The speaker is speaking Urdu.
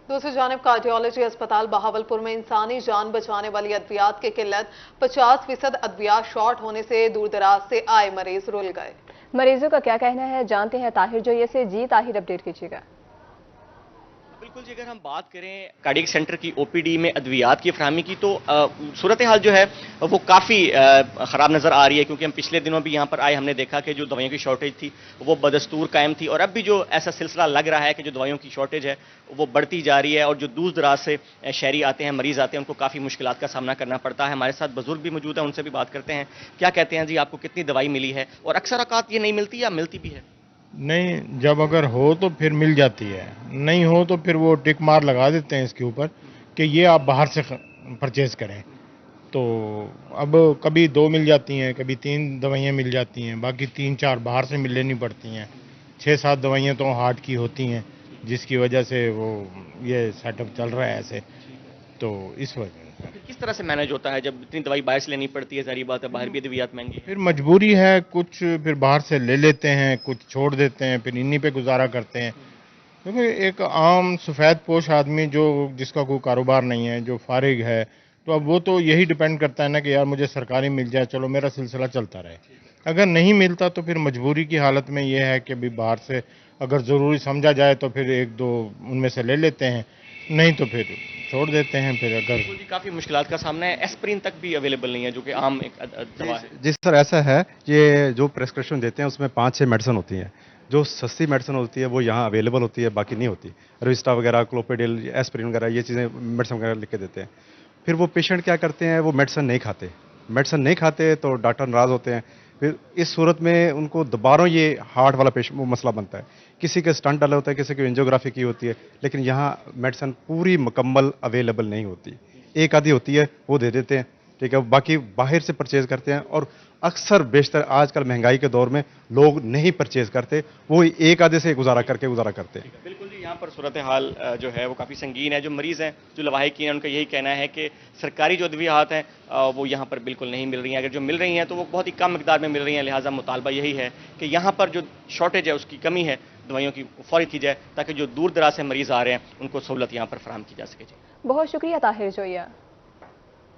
دوسری جانب کارڈیالوجی اسپتال بہاولپور میں انسانی جان بچانے والی ادویات کی قلت، 50% ادویات شارٹ ہونے سے دور دراز سے آئے مریض رول گئے۔ مریضوں کا کیا کہنا ہے، جانتے ہیں طاہر جویہ سے۔ جی طاہر، اپڈیٹ کیجیے گا۔ بالکل جی، اگر ہم بات کریں کارڈیک سینٹر کی او پی ڈی میں ادویات کی فراہمی کی تو صورتحال جو ہے وہ کافی خراب نظر آ رہی ہے، کیونکہ ہم پچھلے دنوں بھی یہاں پر آئے، ہم نے دیکھا کہ جو دوائیوں کی شارٹیج تھی وہ بدستور قائم تھی، اور اب بھی جو ایسا سلسلہ لگ رہا ہے کہ جو دوائیوں کی شارٹیج ہے وہ بڑھتی جا رہی ہے، اور جو دور دراز سے شہری آتے ہیں، مریض آتے ہیں، ان کو کافی مشکلات کا سامنا کرنا پڑتا ہے۔ ہمارے ساتھ بزرگ بھی موجود ہیں، ان سے بھی بات کرتے ہیں۔ کیا کہتے ہیں جی، آپ کو کتنی دوائی ملی ہے، اور اکثر اوقات یہ نہیں ملتی یا ملتی بھی ہے؟ نہیں، جب اگر ہو تو پھر مل جاتی ہے، نہیں ہو تو پھر وہ ٹک مار لگا دیتے ہیں اس کے اوپر کہ یہ آپ باہر سے پرچیز کریں۔ تو اب کبھی 2 مل جاتی ہیں، کبھی 3 دوائیاں مل جاتی ہیں، باقی 3-4 باہر سے مل لینی پڑتی ہیں۔ 6-7 دوائیاں تو ہارٹ کی ہوتی ہیں، جس کی وجہ سے وہ یہ سیٹ اپ چل رہا ہے ایسے، تو اس وجہ سے کس طرح سے مینج ہوتا ہے جب اتنی دوائی باہر سے لینی پڑتی ہے؟ ظاہری بات ہے، باہر بھی ادویات مہنگی ہیں۔ پھر مجبوری ہے، کچھ پھر باہر سے لے لیتے ہیں، کچھ چھوڑ دیتے ہیں، پھر انہی پہ گزارا کرتے ہیں، کیونکہ ایک عام سفید پوش آدمی جس کا کوئی کاروبار نہیں ہے، جو فارغ ہے، تو اب وہ تو یہی ڈیپینڈ کرتا ہے نا کہ یار مجھے سرکاری مل جائے، چلو میرا سلسلہ چلتا رہے۔ اگر نہیں ملتا تو پھر مجبوری کی حالت میں یہ ہے کہ بھی باہر سے اگر ضروری سمجھا جائے تو پھر 1-2 ان میں سے لے لیتے ہیں، نہیں تو پھر چھوڑ دیتے ہیں۔ پھر اگر کافی مشکلات کا سامنا ہے، ایسپرین تک بھی اویلیبل نہیں ہے جو کہ عام ایک دوا ہے۔ جس طرح ایسا ہے، یہ جو پریسکرپشن دیتے ہیں اس میں 5-6 میڈیسن ہوتی ہیں، جو سستی میڈیسن ہوتی ہے وہ یہاں اویلیبل ہوتی ہے، باقی نہیں ہوتی۔ رویسٹا وغیرہ، کلوپیڈل، ایسپرین وغیرہ، یہ چیزیں میڈیسن وغیرہ لکھ کے دیتے ہیں۔ پھر وہ پیشنٹ کیا کرتے ہیں، وہ میڈیسن نہیں کھاتے تو ڈاکٹر ناراض ہوتے ہیں۔ پھر اس صورت میں ان کو دوبارہ یہ ہارٹ والا وہ مسئلہ بنتا ہے، کسی کے اسٹنٹ ڈالا ہوتا ہے، کسی کی انجیوگرافی کی ہوتی ہے، لیکن یہاں میڈیسن پوری مکمل اویلیبل نہیں ہوتی، ایک آدھی ہوتی ہے وہ دے دیتے ہیں، ٹھیک ہے، باقی باہر سے پرچیز کرتے ہیں، اور اکثر بیشتر آج کل مہنگائی کے دور میں لوگ نہیں پرچیز کرتے، وہ ایک آدھے سے گزارا کرتے ہیں۔ بالکل جی، یہاں پر صورتحال جو ہے وہ کافی سنگین ہے۔ جو مریض ہیں، جو لواحقین ہیں، ان کا یہی کہنا ہے کہ سرکاری جو ادویات ہیں وہ یہاں پر بالکل نہیں مل رہی ہیں، اگر جو مل رہی ہیں تو وہ بہت ہی کم مقدار میں مل رہی ہیں، لہٰذا مطالبہ یہی ہے کہ یہاں پر جو شارٹیج ہے، اس کی کمی ہے، دوائیوں کی فوری کی جائے، تاکہ جو دور دراز سے مریض آ رہے ہیں ان کو سہولت یہاں پر فراہم کی جا سکے۔ بہت شکریہ طاہر جویہ۔